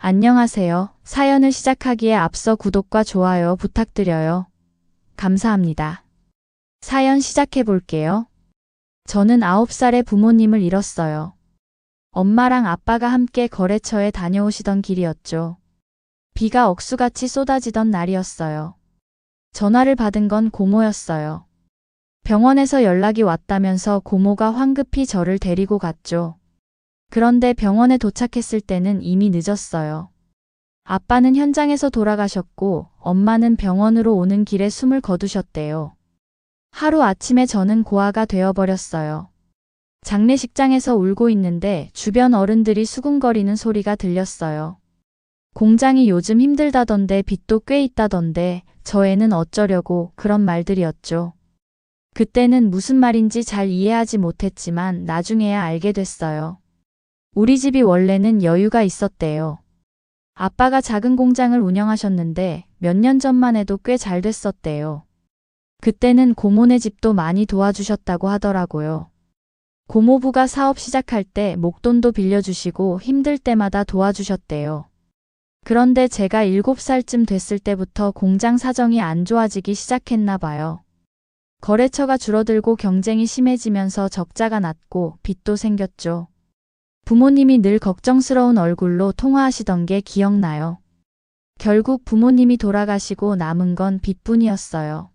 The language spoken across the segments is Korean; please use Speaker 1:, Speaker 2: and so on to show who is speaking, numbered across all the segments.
Speaker 1: 안녕하세요. 사연을 시작하기에 앞서 구독과 좋아요 부탁드려요. 감사합니다. 사연 시작해 볼게요. 저는 9살에 부모님을 잃었어요. 엄마랑 아빠가 함께 거래처에 다녀오시던 길이었죠. 비가 억수같이 쏟아지던 날이었어요. 전화를 받은 건 고모였어요. 병원에서 연락이 왔다면서 고모가 황급히 저를 데리고 갔죠. 그런데 병원에 도착했을 때는 이미 늦었어요. 아빠는 현장에서 돌아가셨고 엄마는 병원으로 오는 길에 숨을 거두셨대요. 하루 아침에 저는 고아가 되어버렸어요. 장례식장에서 울고 있는데 주변 어른들이 수군거리는 소리가 들렸어요. 공장이 요즘 힘들다던데 빚도 꽤 있다던데 저 애는 어쩌려고 그런 말들이었죠. 그때는 무슨 말인지 잘 이해하지 못했지만 나중에야 알게 됐어요. 우리 집이 원래는 여유가 있었대요. 아빠가 작은 공장을 운영하셨는데 몇 년 전만 해도 꽤 잘 됐었대요. 그때는 고모네 집도 많이 도와주셨다고 하더라고요. 고모부가 사업 시작할 때 목돈도 빌려주시고 힘들 때마다 도와주셨대요. 그런데 제가 7살쯤 됐을 때부터 공장 사정이 안 좋아지기 시작했나 봐요. 거래처가 줄어들고 경쟁이 심해지면서 적자가 났고 빚도 생겼죠. 부모님이 늘 걱정스러운 얼굴로 통화하시던 게 기억나요. 결국 부모님이 돌아가시고 남은 건 빚뿐이었어요.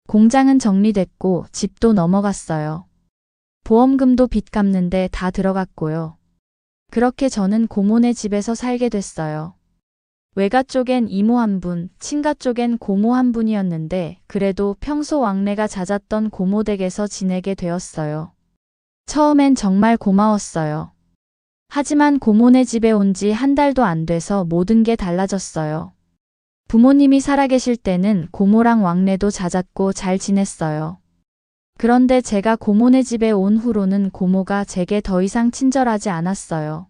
Speaker 1: 공장은 정리됐고 집도 넘어갔어요. 보험금도 빚 갚는데 다 들어갔고요. 그렇게 저는 고모네 집에서 살게 됐어요. 외가 쪽엔 이모 한 분, 친가 쪽엔 고모 한 분이었는데 그래도 평소 왕래가 잦았던 고모 댁에서 지내게 되었어요. 처음엔 정말 고마웠어요. 하지만 고모네 집에 온 지 한 달도 안 돼서 모든 게 달라졌어요. 부모님이 살아계실 때는 고모랑 왕래도 잦았고 잘 지냈어요. 그런데 제가 고모네 집에 온 후로는 고모가 제게 더 이상 친절하지 않았어요.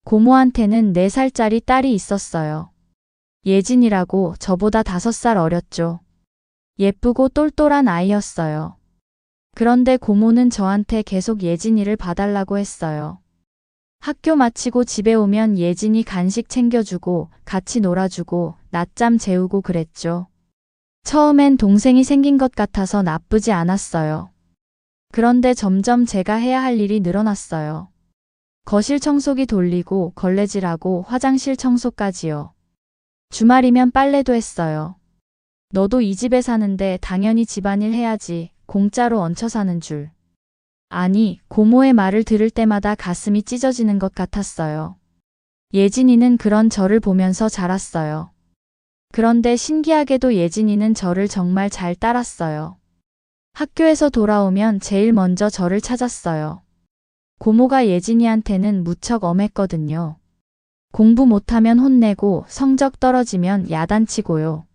Speaker 1: 고모한테는 4살짜리 딸이 있었어요. 예진이라고 저보다 5살 어렸죠. 예쁘고 똘똘한 아이였어요. 그런데 고모는 저한테 계속 예진이를 봐달라고 했어요. 학교 마치고 집에 오면 예진이 간식 챙겨주고 같이 놀아주고 낮잠 재우고 그랬죠. 처음엔 동생이 생긴 것 같아서 나쁘지 않았어요. 그런데 점점 제가 해야 할 일이 늘어났어요. 거실 청소기 돌리고 걸레질하고 화장실 청소까지요. 주말이면 빨래도 했어요. 너도 이 집에 사는데 당연히 집안일 해야지. 공짜로 얹혀 사는 줄. 아니, 고모의 말을 들을 때마다 가슴이 찢어지는 것 같았어요. 예진이는 그런 저를 보면서 자랐어요. 그런데 신기하게도 예진이는 저를 정말 잘 따랐어요. 학교에서 돌아오면 제일 먼저 저를 찾았어요. 고모가 예진이한테는 무척 엄했거든요. 공부 못하면 혼내고 성적 떨어지면 야단치고요.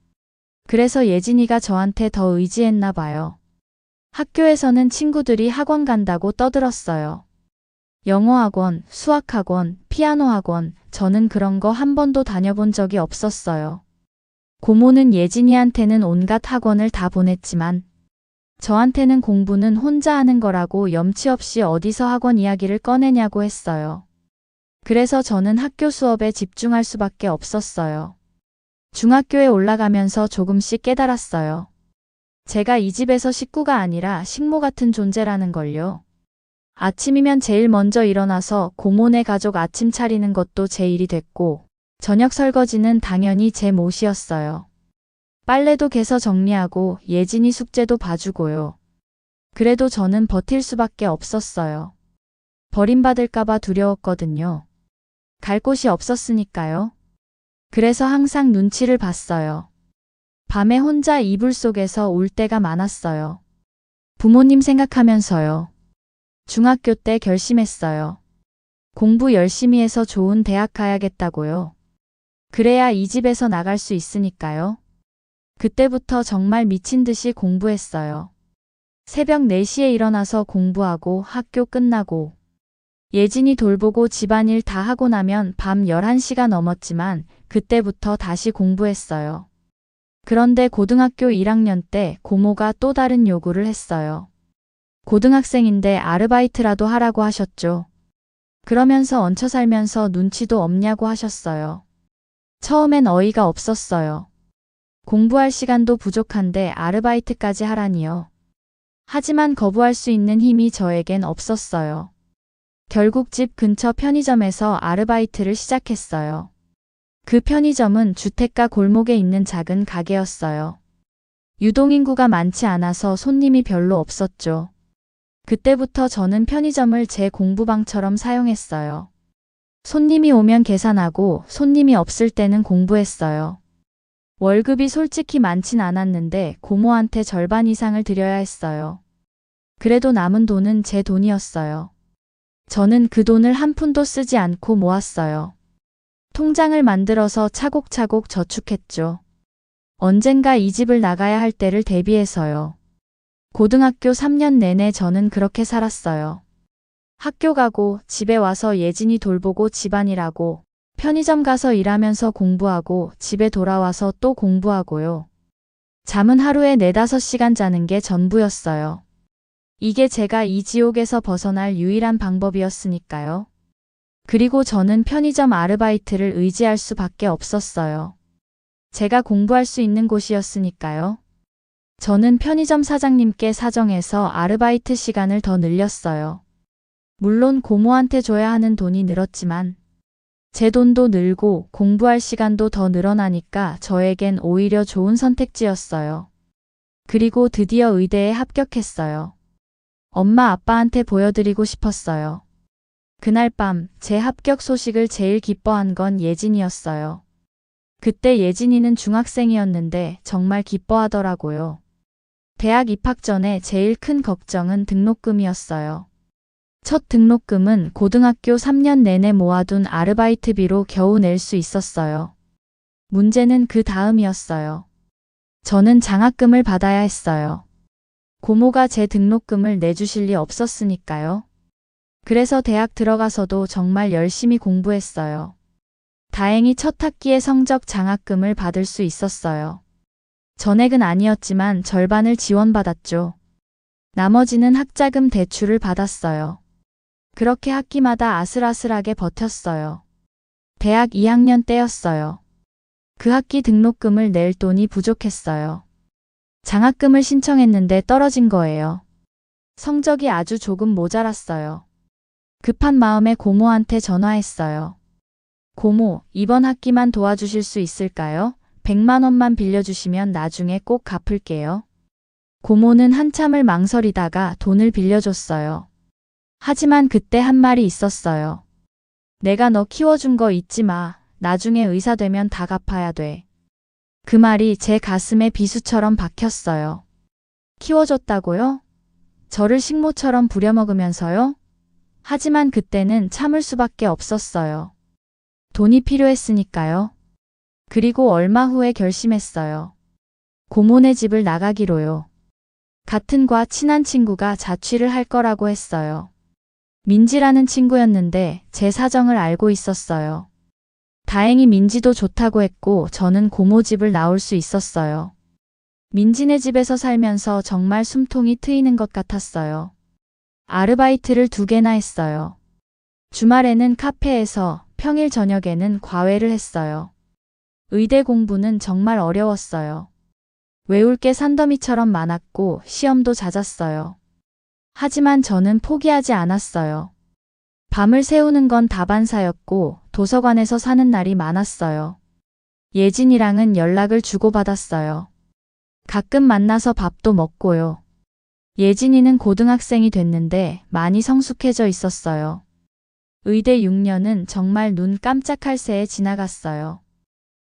Speaker 1: 그래서 예진이가 저한테 더 의지했나 봐요. 학교에서는 친구들이 학원 간다고 떠들었어요. 영어학원, 수학학원, 피아노학원, 저는 그런 거 한 번도 다녀본 적이 없었어요. 고모는 예진이한테는 온갖 학원을 다 보냈지만 저한테는 공부는 혼자 하는 거라고 염치 없이 어디서 학원 이야기를 꺼내냐고 했어요. 그래서 저는 학교 수업에 집중할 수밖에 없었어요. 중학교에 올라가면서 조금씩 깨달았어요. 제가 이 집에서 식구가 아니라 식모 같은 존재라는 걸요. 아침이면 제일 먼저 일어나서 고모네 가족 아침 차리는 것도 제 일이 됐고 저녁 설거지는 당연히 제 몫이었어요. 빨래도 개서 정리하고 예진이 숙제도 봐주고요. 그래도 저는 버틸 수밖에 없었어요. 버림받을까봐 두려웠거든요. 갈 곳이 없었으니까요. 그래서 항상 눈치를 봤어요. 밤에 혼자 이불 속에서 울 때가 많았어요. 부모님 생각하면서요. 중학교 때 결심했어요. 공부 열심히 해서 좋은 대학 가야겠다고요. 그래야 이 집에서 나갈 수 있으니까요. 그때부터 정말 미친 듯이 공부했어요. 새벽 4시에 일어나서 공부하고 학교 끝나고 예진이 돌보고 집안일 다 하고 나면 밤 11시가 넘었지만 그때부터 다시 공부했어요. 그런데 고등학교 1학년 때 고모가 또 다른 요구를 했어요. 고등학생인데 아르바이트라도 하라고 하셨죠. 그러면서 얹혀 살면서 눈치도 없냐고 하셨어요. 처음엔 어이가 없었어요. 공부할 시간도 부족한데 아르바이트까지 하라니요. 하지만 거부할 수 있는 힘이 저에겐 없었어요. 결국 집 근처 편의점에서 아르바이트를 시작했어요. 그 편의점은 주택가 골목에 있는 작은 가게였어요. 유동인구가 많지 않아서 손님이 별로 없었죠. 그때부터 저는 편의점을 제 공부방처럼 사용했어요. 손님이 오면 계산하고 손님이 없을 때는 공부했어요. 월급이 솔직히 많진 않았는데 고모한테 절반 이상을 드려야 했어요. 그래도 남은 돈은 제 돈이었어요. 저는 그 돈을 한 푼도 쓰지 않고 모았어요. 통장을 만들어서 차곡차곡 저축했죠. 언젠가 이 집을 나가야 할 때를 대비해서요. 고등학교 3년 내내 저는 그렇게 살았어요. 학교 가고 집에 와서 예진이 돌보고 집안일하고 편의점 가서 일하면서 공부하고 집에 돌아와서 또 공부하고요. 잠은 하루에 4~5시간 자는 게 전부였어요. 이게 제가 이 지옥에서 벗어날 유일한 방법이었으니까요. 그리고 저는 편의점 아르바이트를 의지할 수밖에 없었어요. 제가 공부할 수 있는 곳이었으니까요. 저는 편의점 사장님께 사정해서 아르바이트 시간을 더 늘렸어요. 물론 고모한테 줘야 하는 돈이 늘었지만 제 돈도 늘고 공부할 시간도 더 늘어나니까 저에겐 오히려 좋은 선택지였어요. 그리고 드디어 의대에 합격했어요. 엄마 아빠한테 보여드리고 싶었어요. 그날 밤 제 합격 소식을 제일 기뻐한 건 예진이었어요. 그때 예진이는 중학생이었는데 정말 기뻐하더라고요. 대학 입학 전에 제일 큰 걱정은 등록금이었어요. 첫 등록금은 고등학교 3년 내내 모아둔 아르바이트비로 겨우 낼 수 있었어요. 문제는 그 다음이었어요. 저는 장학금을 받아야 했어요. 고모가 제 등록금을 내주실 리 없었으니까요. 그래서 대학 들어가서도 정말 열심히 공부했어요. 다행히 첫 학기에 성적 장학금을 받을 수 있었어요. 전액은 아니었지만 절반을 지원받았죠. 나머지는 학자금 대출을 받았어요. 그렇게 학기마다 아슬아슬하게 버텼어요. 대학 2학년 때였어요. 그 학기 등록금을 낼 돈이 부족했어요. 장학금을 신청했는데 떨어진 거예요. 성적이 아주 조금 모자랐어요. 급한 마음에 고모한테 전화했어요. 고모, 이번 학기만 도와주실 수 있을까요? 100만 원만 빌려주시면 나중에 꼭 갚을게요. 고모는 한참을 망설이다가 돈을 빌려줬어요. 하지만 그때 한 말이 있었어요. 내가 너 키워준 거 잊지 마. 나중에 의사 되면 다 갚아야 돼. 그 말이 제 가슴에 비수처럼 박혔어요. 키워줬다고요? 저를 식모처럼 부려먹으면서요? 하지만 그때는 참을 수밖에 없었어요. 돈이 필요했으니까요. 그리고 얼마 후에 결심했어요. 고모네 집을 나가기로요. 같은 과 친한 친구가 자취를 할 거라고 했어요. 민지라는 친구였는데 제 사정을 알고 있었어요. 다행히 민지도 좋다고 했고 저는 고모 집을 나올 수 있었어요. 민지네 집에서 살면서 정말 숨통이 트이는 것 같았어요. 아르바이트를 2개나 했어요. 주말에는 카페에서, 평일 저녁에는 과외를 했어요. 의대 공부는 정말 어려웠어요. 외울 게 산더미처럼 많았고 시험도 잦았어요. 하지만 저는 포기하지 않았어요. 밤을 새우는 건 다반사였고 도서관에서 사는 날이 많았어요. 예진이랑은 연락을 주고받았어요. 가끔 만나서 밥도 먹고요. 예진이는 고등학생이 됐는데 많이 성숙해져 있었어요. 의대 6년은 정말 눈 깜짝할 새에 지나갔어요.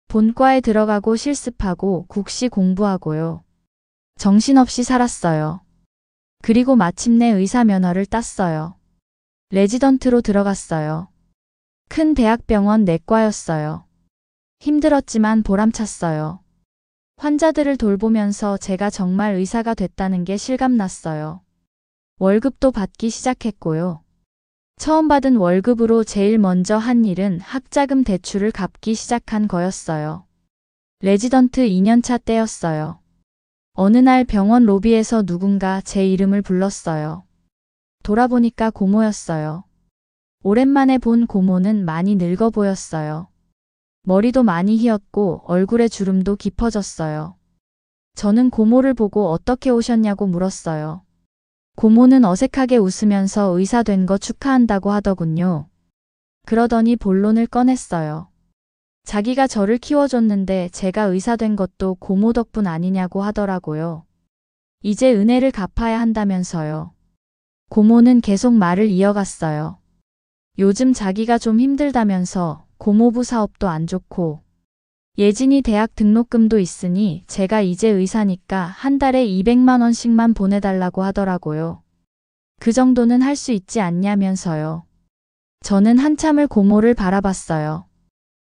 Speaker 1: 본과에 들어가고 실습하고 국시 공부하고요. 정신없이 살았어요. 그리고 마침내 의사 면허를 땄어요. 레지던트로 들어갔어요. 큰 대학병원 내과였어요. 힘들었지만 보람찼어요. 환자들을 돌보면서 제가 정말 의사가 됐다는 게 실감났어요. 월급도 받기 시작했고요. 처음 받은 월급으로 제일 먼저 한 일은 학자금 대출을 갚기 시작한 거였어요. 레지던트 2년차 때였어요. 어느 날 병원 로비에서 누군가 제 이름을 불렀어요. 돌아보니까 고모였어요. 오랜만에 본 고모는 많이 늙어 보였어요. 머리도 많이 휘었고 얼굴에 주름도 깊어졌어요. 저는 고모를 보고 어떻게 오셨냐고 물었어요. 고모는 어색하게 웃으면서 의사 된 거 축하한다고 하더군요. 그러더니 본론을 꺼냈어요. 자기가 저를 키워줬는데 제가 의사 된 것도 고모 덕분 아니냐고 하더라고요. 이제 은혜를 갚아야 한다면서요. 고모는 계속 말을 이어갔어요. 요즘 자기가 좀 힘들다면서 고모부 사업도 안 좋고 예진이 대학 등록금도 있으니 제가 이제 의사니까 한 달에 200만 원씩만 보내달라고 하더라고요. 그 정도는 할 수 있지 않냐면서요. 저는 한참을 고모를 바라봤어요.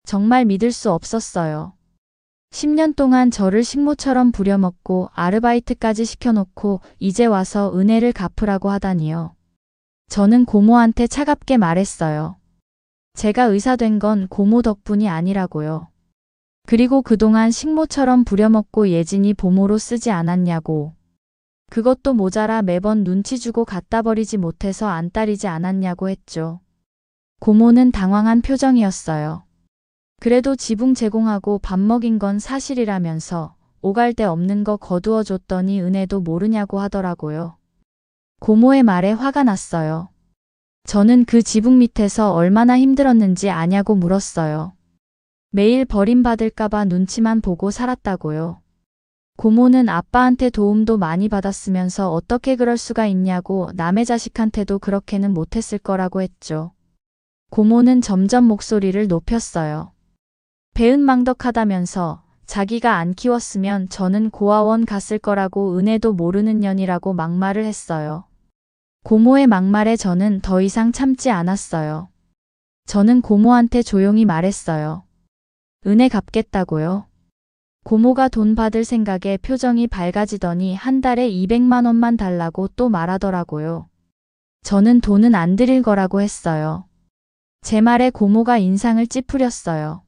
Speaker 1: 정말 믿을 수 없었어요. 10년 동안 저를 식모처럼 부려먹고 아르바이트까지 시켜놓고 이제 와서 은혜를 갚으라고 하다니요. 저는 고모한테 차갑게 말했어요. 제가 의사 된 건 고모 덕분이 아니라고요. 그리고 그동안 식모처럼 부려먹고 예진이 보모로 쓰지 않았냐고. 그것도 모자라 매번 눈치 주고 갖다 버리지 못해서 안 따리지 않았냐고 했죠. 고모는 당황한 표정이었어요. 그래도 지붕 제공하고 밥 먹인 건 사실이라면서 오갈 데 없는 거 거두어 줬더니 은혜도 모르냐고 하더라고요. 고모의 말에 화가 났어요. 저는 그 지붕 밑에서 얼마나 힘들었는지 아냐고 물었어요. 매일 버림받을까봐 눈치만 보고 살았다고요. 고모는 아빠한테 도움도 많이 받았으면서 어떻게 그럴 수가 있냐고 남의 자식한테도 그렇게는 못했을 거라고 했죠. 고모는 점점 목소리를 높였어요. 배은망덕하다면서 자기가 안 키웠으면 저는 고아원 갔을 거라고 은혜도 모르는 년이라고 막말을 했어요. 고모의 막말에 저는 더 이상 참지 않았어요. 저는 고모한테 조용히 말했어요. 은혜 갚겠다고요. 고모가 돈 받을 생각에 표정이 밝아지더니 한 달에 200만 원만 달라고 또 말하더라고요. 저는 돈은 안 드릴 거라고 했어요. 제 말에 고모가 인상을 찌푸렸어요.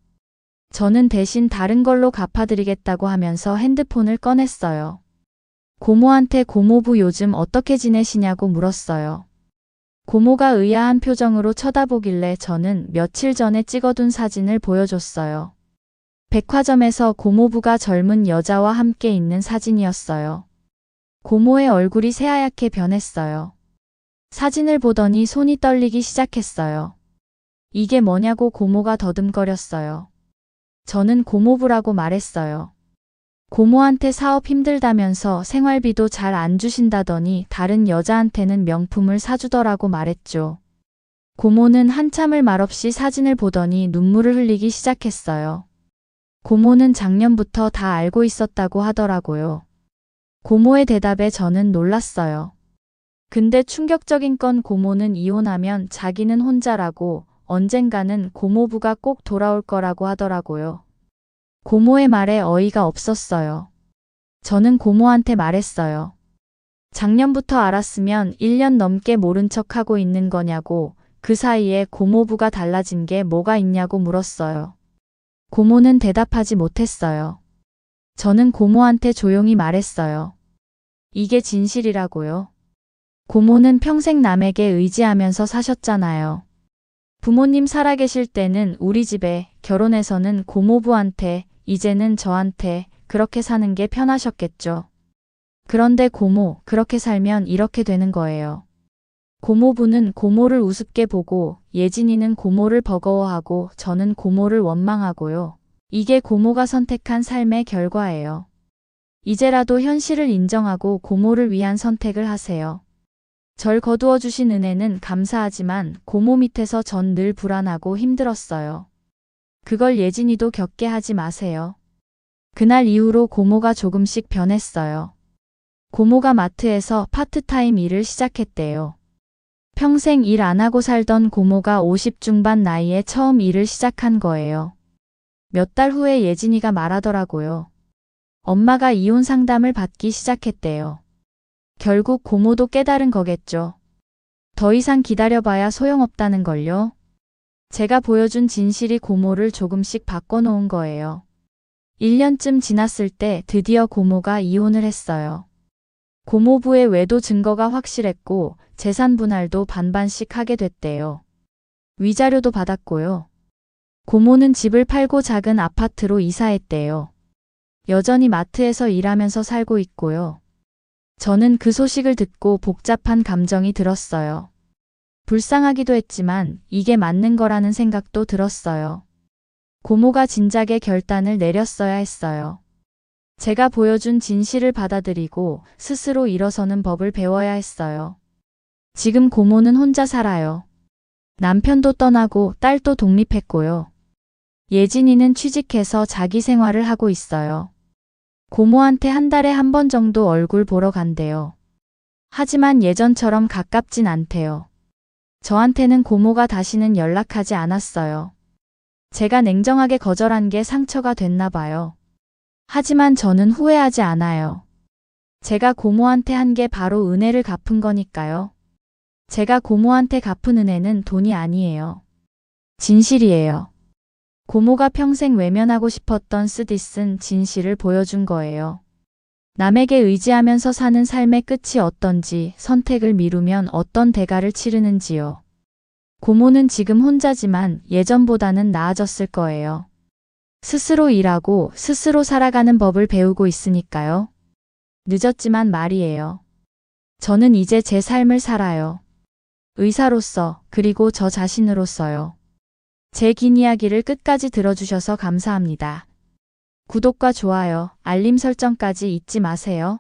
Speaker 1: 저는 대신 다른 걸로 갚아드리겠다고 하면서 핸드폰을 꺼냈어요. 고모한테 고모부 요즘 어떻게 지내시냐고 물었어요. 고모가 의아한 표정으로 쳐다보길래 저는 며칠 전에 찍어둔 사진을 보여줬어요. 백화점에서 고모부가 젊은 여자와 함께 있는 사진이었어요. 고모의 얼굴이 새하얗게 변했어요. 사진을 보더니 손이 떨리기 시작했어요. 이게 뭐냐고 고모가 더듬거렸어요. 저는 고모부라고 말했어요. 고모한테 사업 힘들다면서 생활비도 잘 안 주신다더니 다른 여자한테는 명품을 사주더라고 말했죠. 고모는 한참을 말없이 사진을 보더니 눈물을 흘리기 시작했어요. 고모는 작년부터 다 알고 있었다고 하더라고요. 고모의 대답에 저는 놀랐어요. 근데 충격적인 건 고모는 이혼하면 자기는 혼자라고 언젠가는 고모부가 꼭 돌아올 거라고 하더라고요. 고모의 말에 어이가 없었어요. 저는 고모한테 말했어요. 작년부터 알았으면 1년 넘게 모른 척하고 있는 거냐고, 그 사이에 고모부가 달라진 게 뭐가 있냐고 물었어요. 고모는 대답하지 못했어요. 저는 고모한테 조용히 말했어요. 이게 진실이라고요. 고모는 평생 남에게 의지하면서 사셨잖아요. 부모님 살아계실 때는 우리 집에, 결혼해서는 고모부한테, 이제는 저한테 그렇게 사는 게 편하셨겠죠. 그런데 고모, 그렇게 살면 이렇게 되는 거예요. 고모부는 고모를 우습게 보고 예진이는 고모를 버거워하고 저는 고모를 원망하고요. 이게 고모가 선택한 삶의 결과예요. 이제라도 현실을 인정하고 고모를 위한 선택을 하세요. 절 거두어 주신 은혜는 감사하지만 고모 밑에서 전 늘 불안하고 힘들었어요. 그걸 예진이도 겪게 하지 마세요. 그날 이후로 고모가 조금씩 변했어요. 고모가 마트에서 파트타임 일을 시작했대요. 평생 일 안 하고 살던 고모가 50 중반 나이에 처음 일을 시작한 거예요. 몇 달 후에 예진이가 말하더라고요. 엄마가 이혼 상담을 받기 시작했대요. 결국 고모도 깨달은 거겠죠. 더 이상 기다려봐야 소용없다는 걸요. 제가 보여준 진실이 고모를 조금씩 바꿔놓은 거예요. 1년쯤 지났을 때 드디어 고모가 이혼을 했어요. 고모부의 외도 증거가 확실했고 재산 분할도 반반씩 하게 됐대요. 위자료도 받았고요. 고모는 집을 팔고 작은 아파트로 이사했대요. 여전히 마트에서 일하면서 살고 있고요. 저는 그 소식을 듣고 복잡한 감정이 들었어요. 불쌍하기도 했지만 이게 맞는 거라는 생각도 들었어요. 고모가 진작에 결단을 내렸어야 했어요. 제가 보여준 진실을 받아들이고 스스로 일어서는 법을 배워야 했어요. 지금 고모는 혼자 살아요. 남편도 떠나고 딸도 독립했고요. 예진이는 취직해서 자기 생활을 하고 있어요. 고모한테 한 달에 한 번 정도 얼굴 보러 간대요. 하지만 예전처럼 가깝진 않대요. 저한테는 고모가 다시는 연락하지 않았어요. 제가 냉정하게 거절한 게 상처가 됐나 봐요. 하지만 저는 후회하지 않아요. 제가 고모한테 한 게 바로 은혜를 갚은 거니까요. 제가 고모한테 갚은 은혜는 돈이 아니에요. 진실이에요. 고모가 평생 외면하고 싶었던 쓰디쓴 진실을 보여준 거예요. 남에게 의지하면서 사는 삶의 끝이 어떤지, 선택을 미루면 어떤 대가를 치르는지요. 고모는 지금 혼자지만 예전보다는 나아졌을 거예요. 스스로 일하고 스스로 살아가는 법을 배우고 있으니까요. 늦었지만 말이에요. 저는 이제 제 삶을 살아요. 의사로서, 그리고 저 자신으로서요. 제 긴 이야기를 끝까지 들어주셔서 감사합니다. 구독과 좋아요, 알림 설정까지 잊지 마세요.